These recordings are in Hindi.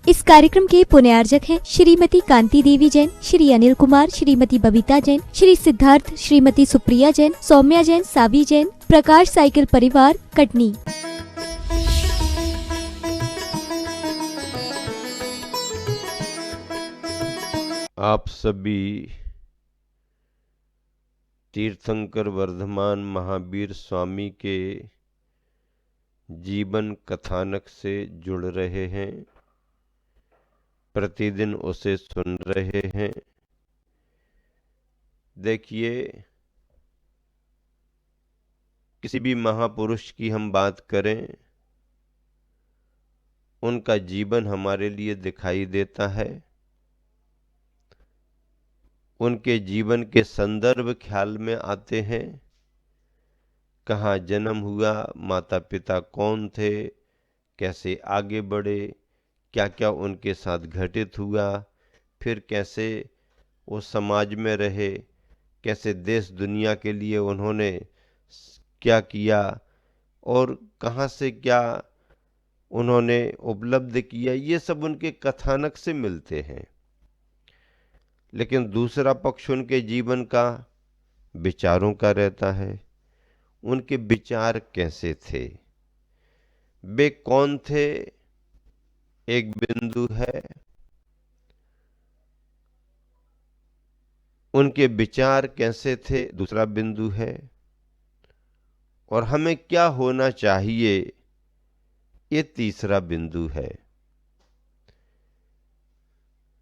इस कार्यक्रम के पुण्यार्जक हैं श्रीमती कांति देवी जैन, श्री अनिल कुमार, श्रीमती बबीता जैन, श्री सिद्धार्थ, श्रीमती सुप्रिया जैन, सौम्या जैन, सावी जैन, प्रकाश साइकिल परिवार, कटनी। आप सभी तीर्थंकर वर्धमान महावीर स्वामी के जीवन कथानक से जुड़ रहे हैं, प्रतिदिन उसे सुन रहे हैं। देखिए, किसी भी महापुरुष की हम बात करें, उनका जीवन हमारे लिए दिखाई देता है। उनके जीवन के संदर्भ ख्याल में आते हैं। कहाँ जन्म हुआ, माता पिता कौन थे, कैसे आगे बढ़े, क्या क्या उनके साथ घटित हुआ, फिर कैसे वो समाज में रहे, कैसे देश दुनिया के लिए उन्होंने क्या किया और कहाँ से क्या उन्होंने उपलब्ध किया, ये सब उनके कथानक से मिलते हैं। लेकिन दूसरा पक्ष उनके जीवन का विचारों का रहता है। उनके विचार कैसे थे, वे कौन थे, एक बिंदु है। उनके विचार कैसे थे, दूसरा बिंदु है। और हमें क्या होना चाहिए, ये तीसरा बिंदु है।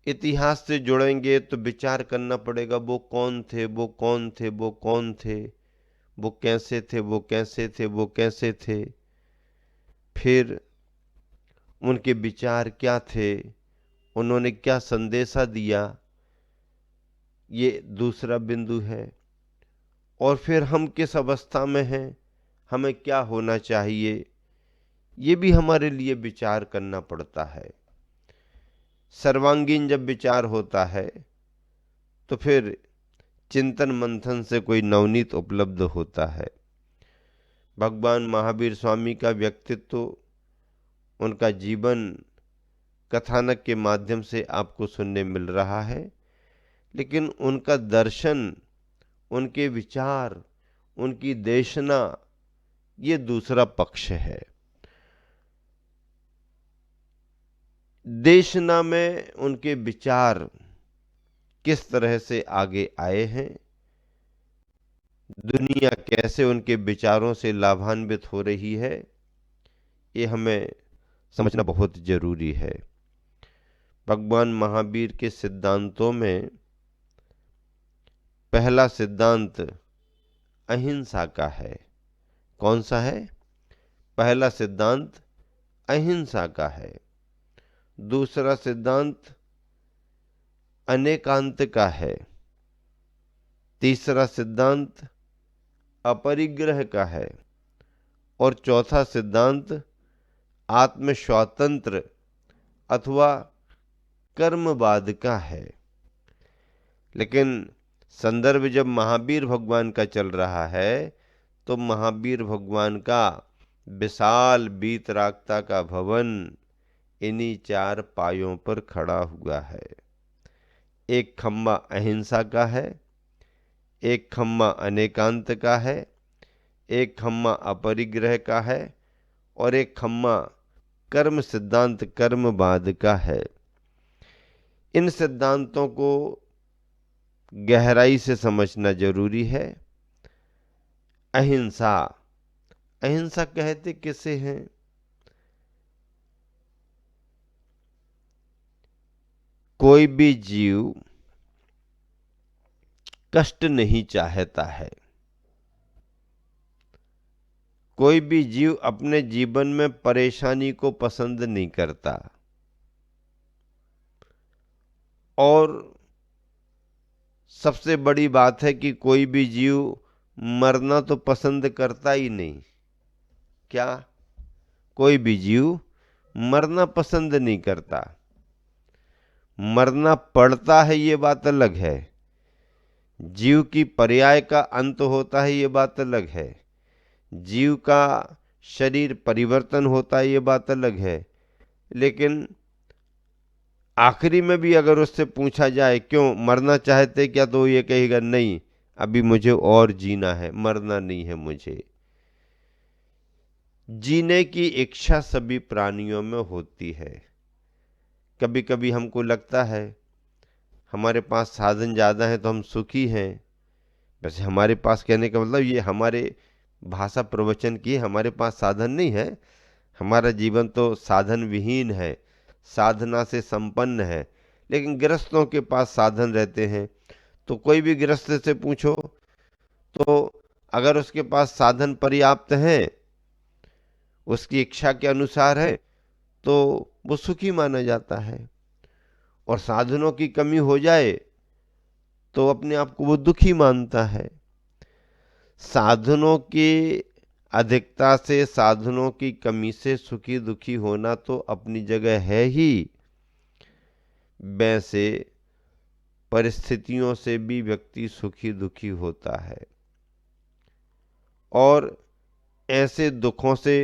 इतिहास से जुड़ेंगे तो विचार करना पड़ेगा, वो कौन थे, वो कौन थे, वो कौन थे, वो कैसे थे, वो कैसे थे, वो कैसे थे। फिर उनके विचार क्या थे, उन्होंने क्या संदेशा दिया, ये दूसरा बिंदु है। और फिर हम किस अवस्था में हैं, हमें क्या होना चाहिए, ये भी हमारे लिए विचार करना पड़ता है। सर्वांगीण जब विचार होता है तो फिर चिंतन मंथन से कोई नवनीत उपलब्ध होता है। भगवान महावीर स्वामी का व्यक्तित्व, उनका जीवन कथानक के माध्यम से आपको सुनने मिल रहा है, लेकिन उनका दर्शन, उनके विचार, उनकी देशना, ये दूसरा पक्ष है। देशना में उनके विचार किस तरह से आगे आए हैं, दुनिया कैसे उनके विचारों से लाभान्वित हो रही है, ये हमें समझना बहुत जरूरी है। भगवान महावीर के सिद्धांतों में पहला सिद्धांत अहिंसा का है। कौन सा है? पहला सिद्धांत अहिंसा का है। दूसरा सिद्धांत अनेकांत का है। तीसरा सिद्धांत अपरिग्रह का है। और चौथा सिद्धांत आत्म स्वातंत्र अथवा कर्मवाद का है। लेकिन संदर्भ जब महावीर भगवान का चल रहा है तो महावीर भगवान का विशाल वीतरागता का भवन इन्हीं चार पायों पर खड़ा हुआ है। एक खम्बा अहिंसा का है, एक खम्बा अनेकांत का है, एक खम्बा अपरिग्रह का है और एक खम्बा कर्म सिद्धांत कर्मवाद का है। इन सिद्धांतों को गहराई से समझना जरूरी है। अहिंसा, अहिंसा कहते किसे हैं? कोई भी जीव कष्ट नहीं चाहता है। कोई भी जीव अपने जीवन में परेशानी को पसंद नहीं करता। और सबसे बड़ी बात है कि कोई भी जीव मरना तो पसंद करता ही नहीं। क्या? कोई भी जीव मरना पसंद नहीं करता। मरना पड़ता है ये बात अलग है, जीव की पर्याय का अंत होता है ये बात अलग है, जीव का शरीर परिवर्तन होता है ये बात अलग है। लेकिन आखिरी में भी अगर उससे पूछा जाए क्यों मरना चाहते क्या, तो ये कहेगा नहीं, अभी मुझे और जीना है, मरना नहीं है मुझे। जीने की इच्छा सभी प्राणियों में होती है। कभी कभी हमको लगता है हमारे पास साधन ज़्यादा हैं तो हम सुखी हैं। वैसे हमारे पास कहने का मतलब ये हमारे भाषा प्रवचन की, हमारे पास साधन नहीं है, हमारा जीवन तो साधन विहीन है, साधना से संपन्न है। लेकिन गृहस्थों के पास साधन रहते हैं। तो कोई भी गृहस्थ से पूछो तो अगर उसके पास साधन पर्याप्त हैं, उसकी इच्छा के अनुसार है, तो वो सुखी माना जाता है। और साधनों की कमी हो जाए तो अपने आप को वो दुखी मानता है। साधनों की अधिकता से, साधनों की कमी से सुखी दुखी होना तो अपनी जगह है ही। वैसे परिस्थितियों से भी व्यक्ति सुखी दुखी होता है। और ऐसे दुखों से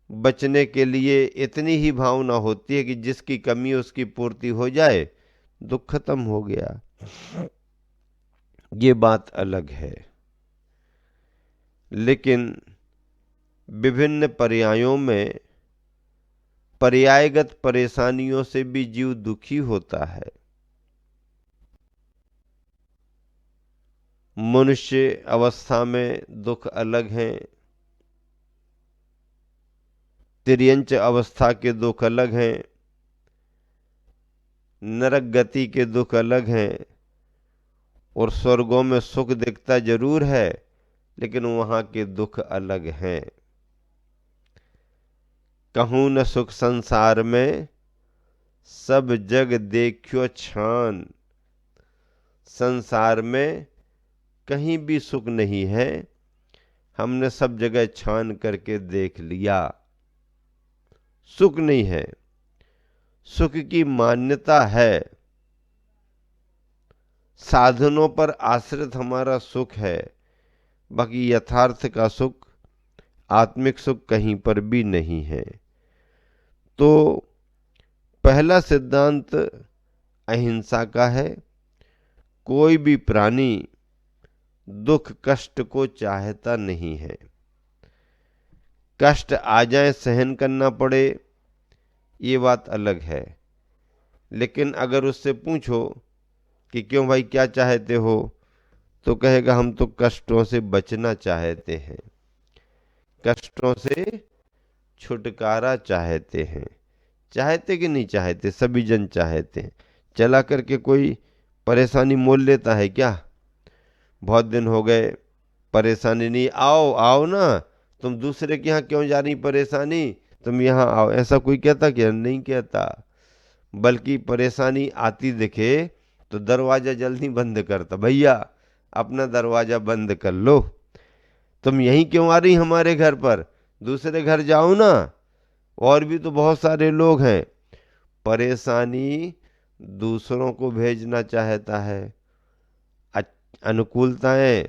बचने के लिए इतनी ही भावना होती है कि जिसकी कमी उसकी पूर्ति हो जाए, दुख खत्म हो गया। ये बात अलग है। लेकिन विभिन्न पर्यायों में पर्यायगत परेशानियों से भी जीव दुखी होता है। मनुष्य अवस्था में दुख अलग हैं, तिर्यंच अवस्था के दुख अलग हैं, नरक गति के दुख अलग हैं, और स्वर्गों में सुख दिखता जरूर है लेकिन वहां के दुख अलग हैं। कहूँ न सुख संसार में, सब जग देखियो छान। संसार में कहीं भी सुख नहीं है, हमने सब जगह छान करके देख लिया, सुख नहीं है। सुख की मान्यता है, साधनों पर आश्रित हमारा सुख है, बाकी यथार्थ का सुख, आत्मिक सुख कहीं पर भी नहीं है। तो पहला सिद्धांत अहिंसा का है। कोई भी प्राणी दुख कष्ट को चाहता नहीं है। कष्ट आ जाए, सहन करना पड़े, ये बात अलग है। लेकिन अगर उससे पूछो कि क्यों भाई क्या चाहते हो, तो कहेगा हम तो कष्टों से बचना चाहते हैं, कष्टों से छुटकारा चाहते हैं। चाहते कि नहीं चाहते, सभी जन चाहते हैं। चला करके कोई परेशानी मोल लेता है क्या? बहुत दिन हो गए, परेशानी नहीं, आओ आओ ना, तुम दूसरे के यहाँ क्यों जा रही परेशानी, तुम यहाँ आओ, ऐसा कोई कहता क्या? नहीं कहता। बल्कि परेशानी आती दिखे तो दरवाजा जल्दी बंद करता, भैया अपना दरवाजा बंद कर लो, तुम यहीं क्यों आ रही हमारे घर पर, दूसरे घर जाओ ना, और भी तो बहुत सारे लोग हैं। परेशानी दूसरों को भेजना चाहता है, अनुकूलताएं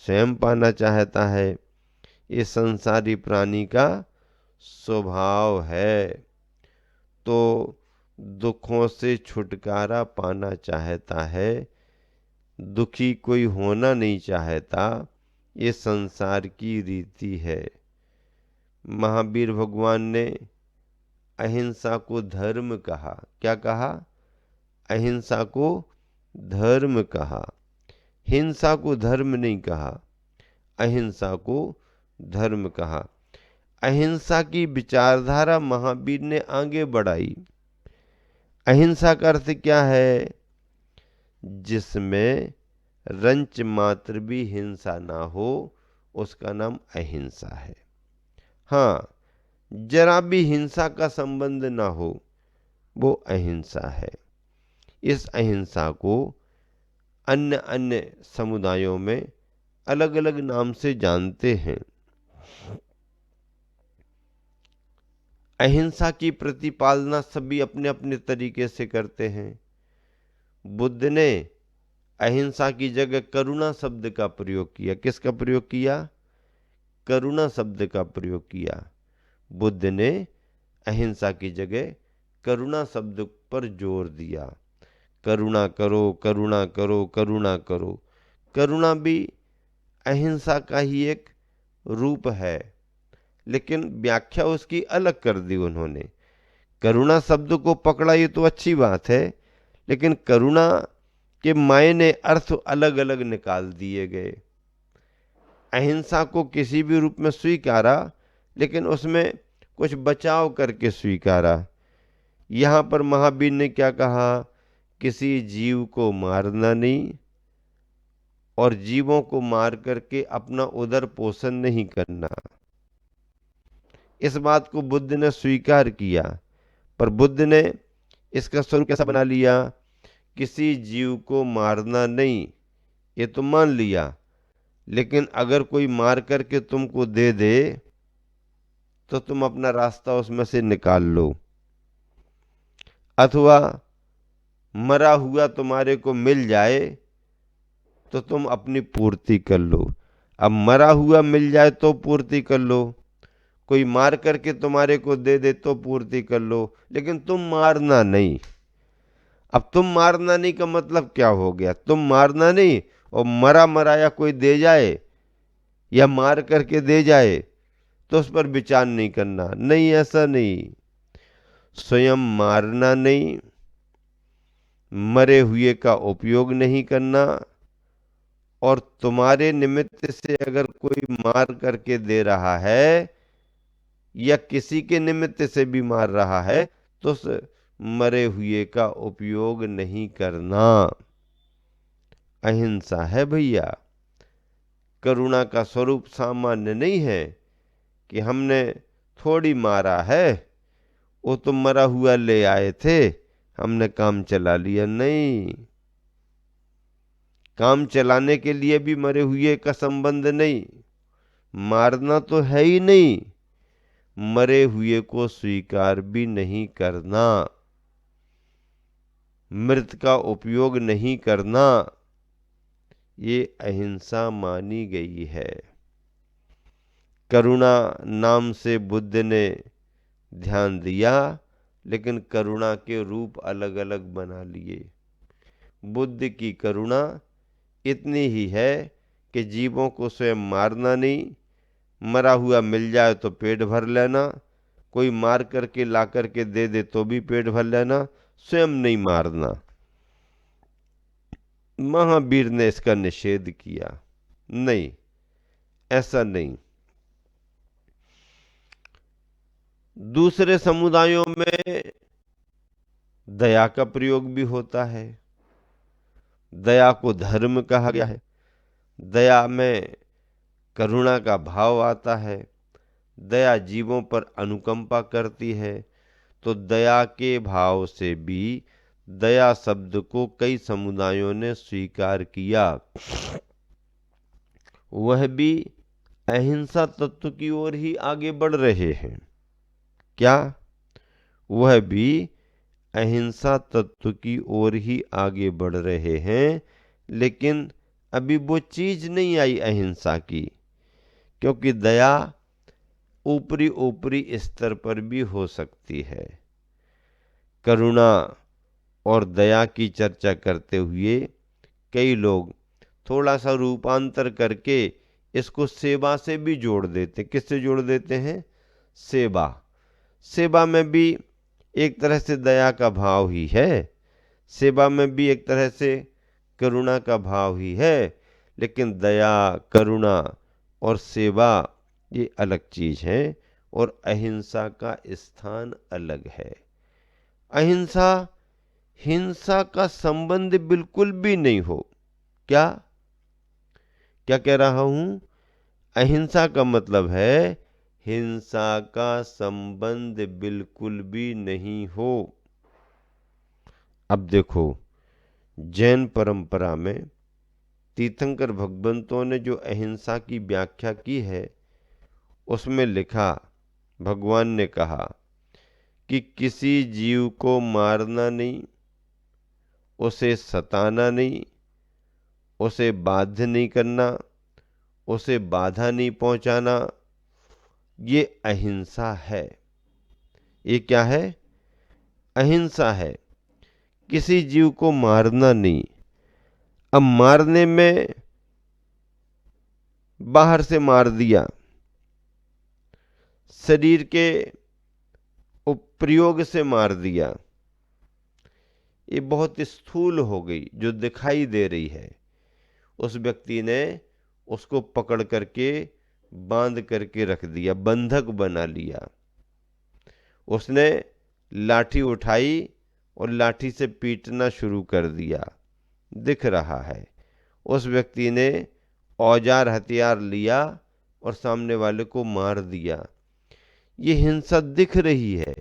स्वयं पाना चाहता है। ये संसारी प्राणी का स्वभाव है। तो दुखों से छुटकारा पाना चाहता है, दुखी कोई होना नहीं चाहता। ये संसार की रीति है। महावीर भगवान ने अहिंसा को धर्म कहा। क्या कहा? अहिंसा को धर्म कहा, हिंसा को धर्म नहीं कहा, अहिंसा को धर्म कहा। अहिंसा की विचारधारा महावीर ने आगे बढ़ाई। अहिंसा का अर्थ क्या है? जिसमें रंच मात्र भी हिंसा ना हो, उसका नाम अहिंसा है। हाँ, जरा भी हिंसा का संबंध ना हो, वो अहिंसा है। इस अहिंसा को अन्य अन्य समुदायों में अलग अलग नाम से जानते हैं। अहिंसा की प्रतिपालना सभी अपने अपने तरीके से करते हैं। बुद्ध ने अहिंसा की जगह करुणा शब्द का प्रयोग किया। किसका प्रयोग किया? करुणा शब्द का प्रयोग किया। बुद्ध ने अहिंसा की जगह करुणा शब्द पर जोर दिया। करुणा करो, करुणा करो, करुणा करो। करुणा भी अहिंसा का ही एक रूप है, लेकिन व्याख्या उसकी अलग कर दी उन्होंने। करुणा शब्द को पकड़ा ये तो अच्छी बात है, लेकिन करुणा के मायने अर्थ अलग अलग निकाल दिए गए। अहिंसा को किसी भी रूप में स्वीकारा, लेकिन उसमें कुछ बचाव करके स्वीकारा। यहाँ पर महावीर ने क्या कहा? किसी जीव को मारना नहीं और जीवों को मार करके अपना उदर पोषण नहीं करना। इस बात को बुद्ध ने स्वीकार किया, पर बुद्ध ने इसका स्वरूप कैसा बना लिया? किसी जीव को मारना नहीं, ये तो मान लिया, लेकिन अगर कोई मार करके तुमको दे दे तो तुम अपना रास्ता उसमें से निकाल लो, अथवा मरा हुआ तुम्हारे को मिल जाए तो तुम अपनी पूर्ति कर लो। अब मरा हुआ मिल जाए तो पूर्ति कर लो, कोई मार करके तुम्हारे को दे दे तो पूर्ति कर लो, लेकिन तुम मारना नहीं। अब तुम मारना नहीं का मतलब क्या हो गया? तुम मारना नहीं और मरा मराया कोई दे जाए या मार करके दे जाए तो उस पर विचार नहीं करना। नहीं, ऐसा नहीं। स्वयं मारना नहीं, मरे हुए का उपयोग नहीं करना, और तुम्हारे निमित्त से अगर कोई मार करके दे रहा है या किसी के निमित्त से भी मार रहा है तो उस मरे हुए का उपयोग नहीं करना। अहिंसा है भैया। करुणा का स्वरूप सामान्य नहीं है कि हमने थोड़ी मारा है, वो तो मरा हुआ ले आए थे, हमने काम चला लिया। नहीं, काम चलाने के लिए भी मरे हुए का संबंध नहीं। मारना तो है ही नहीं, मरे हुए को स्वीकार भी नहीं करना, मृत का उपयोग नहीं करना, ये अहिंसा मानी गई है। करुणा नाम से बुद्ध ने ध्यान दिया, लेकिन करुणा के रूप अलग अलग बना लिए। बुद्ध की करुणा इतनी ही है कि जीवों को स्वयं मारना नहीं, मरा हुआ मिल जाए तो पेट भर लेना, कोई मार करके ला करके दे दे तो भी पेट भर लेना, स्वयं नहीं मारना। महावीर ने इसका निषेध किया। नहीं, ऐसा नहीं। दूसरे समुदायों में दया का प्रयोग भी होता है। दया को धर्म कहा गया है। दया में करुणा का भाव आता है। दया जीवों पर अनुकंपा करती है। तो दया के भाव से भी दया शब्द को कई समुदायों ने स्वीकार किया। वह भी अहिंसा तत्व की ओर ही आगे बढ़ रहे हैं। क्या? वह भी अहिंसा तत्व की ओर ही आगे बढ़ रहे हैं, लेकिन अभी वो चीज नहीं आई अहिंसा की, क्योंकि दया ऊपरी ऊपरी स्तर पर भी हो सकती है। करुणा और दया की चर्चा करते हुए कई लोग थोड़ा सा रूपांतर करके इसको सेवा से भी जोड़ देते। किससे जोड़ देते हैं? सेवा। सेवा में भी एक तरह से दया का भाव ही है, सेवा में भी एक तरह से करुणा का भाव ही है, लेकिन दया, करुणा और सेवा ये अलग चीज है और अहिंसा का स्थान अलग है। अहिंसा हिंसा का संबंध बिल्कुल भी नहीं हो। क्या क्या कह रहा हूं? अहिंसा का मतलब है हिंसा का संबंध बिल्कुल भी नहीं हो। अब देखो, जैन परंपरा में तीर्थंकर भगवंतों ने जो अहिंसा की व्याख्या की है, उसमें लिखा, भगवान ने कहा कि किसी जीव को मारना नहीं, उसे सताना नहीं, उसे बाध्य नहीं करना, उसे बाधा नहीं पहुंचाना, ये अहिंसा है। ये क्या है? अहिंसा है, किसी जीव को मारना नहीं। अब मारने में बाहर से मार दिया, शरीर के उपप्रयोग से मार दिया, ये बहुत स्थूल हो गई जो दिखाई दे रही है। उस व्यक्ति ने उसको पकड़ करके बांध करके रख दिया, बंधक बना लिया। उसने लाठी उठाई और लाठी से पीटना शुरू कर दिया। दिख रहा है उस व्यक्ति ने औजार हथियार लिया और सामने वाले को मार दिया। ये हिंसा दिख रही है।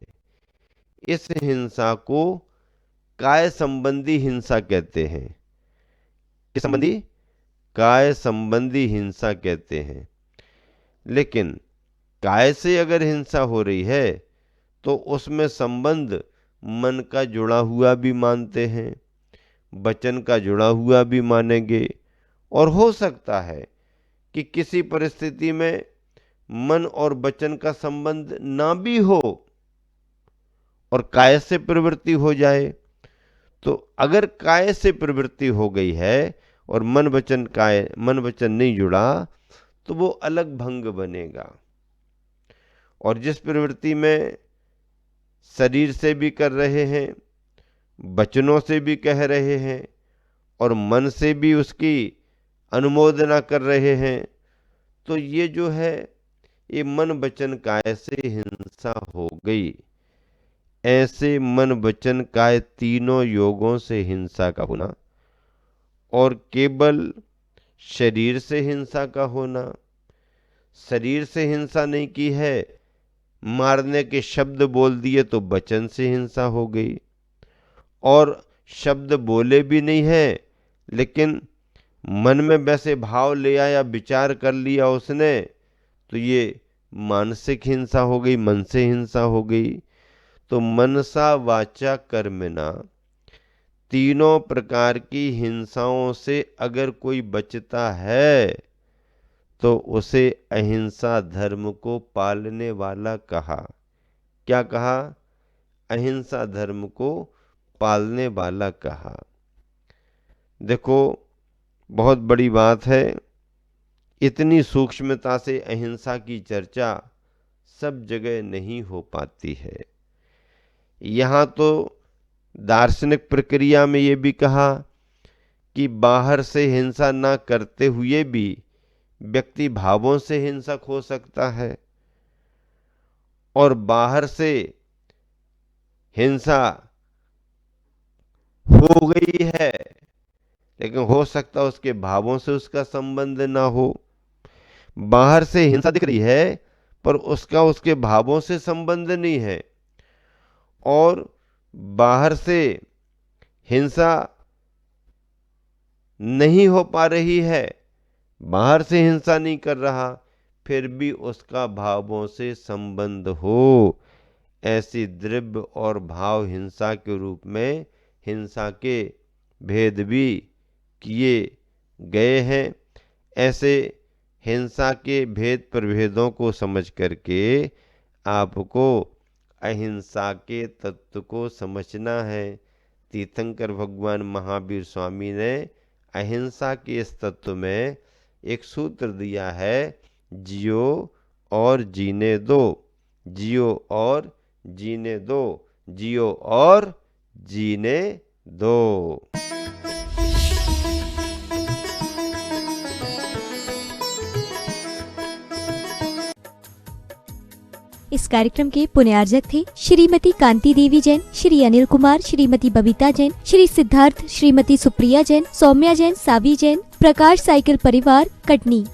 इस हिंसा को काय संबंधी हिंसा कहते हैं। किस संबंधी? काय संबंधी हिंसा कहते हैं। लेकिन काय से अगर हिंसा हो रही है तो उसमें संबंध मन का जुड़ा हुआ भी मानते हैं, वचन का जुड़ा हुआ भी मानेंगे, और हो सकता है कि किसी परिस्थिति में मन और वचन का संबंध ना भी हो और काय से प्रवृत्ति हो जाए। तो अगर काय से प्रवृत्ति हो गई है और मन वचन नहीं जुड़ा तो वो अलग भंग बनेगा। और जिस प्रवृत्ति में शरीर से भी कर रहे हैं, वचनों से भी कह रहे हैं और मन से भी उसकी अनुमोदना कर रहे हैं, तो ये जो है ये मन वचन काय से हिंसा हो गई। ऐसे मन वचन काय तीनों योगों से हिंसा का होना और केवल शरीर से हिंसा का होना, शरीर से हिंसा नहीं की है, मारने के शब्द बोल दिए तो वचन से हिंसा हो गई, और शब्द बोले भी नहीं है लेकिन मन में वैसे भाव ले आया, विचार कर लिया उसने, तो ये मानसिक हिंसा हो गई, मन से हिंसा हो गई। तो मनसा वाचा कर्मणा तीनों प्रकार की हिंसाओं से अगर कोई बचता है तो उसे अहिंसा धर्म को पालने वाला कहा। क्या कहा? अहिंसा धर्म को पालने वाला कहा। देखो बहुत बड़ी बात है, इतनी सूक्ष्मता से अहिंसा की चर्चा सब जगह नहीं हो पाती है। यहाँ तो दार्शनिक प्रक्रिया में ये भी कहा कि बाहर से हिंसा ना करते हुए भी व्यक्ति भावों से हिंसक हो सकता है, और बाहर से हिंसा हो गई है लेकिन हो सकता है उसके भावों से उसका संबंध ना हो। बाहर से हिंसा दिख रही है पर उसका उसके भावों से संबंध नहीं है, और बाहर से हिंसा नहीं हो पा रही है, बाहर से हिंसा नहीं कर रहा, फिर भी उसका भावों से संबंध हो। ऐसी द्रव्य और भाव हिंसा के रूप में हिंसा के भेद भी किए गए हैं। ऐसे हिंसा के भेद प्रभेदों को समझ करके आपको अहिंसा के तत्व को समझना है। तीर्थंकर भगवान महावीर स्वामी ने अहिंसा के इस तत्व में एक सूत्र दिया है, जियो और जीने दो, जियो और जीने दो, जियो और जीने दो। इस कार्यक्रम के पुण्यार्जक थे श्रीमती कांति देवी जैन, श्री अनिल कुमार, श्रीमती बबीता जैन, श्री सिद्धार्थ, श्रीमती सुप्रिया जैन, सौम्या जैन, सावी जैन, प्रकाश साइकिल परिवार, कटनी।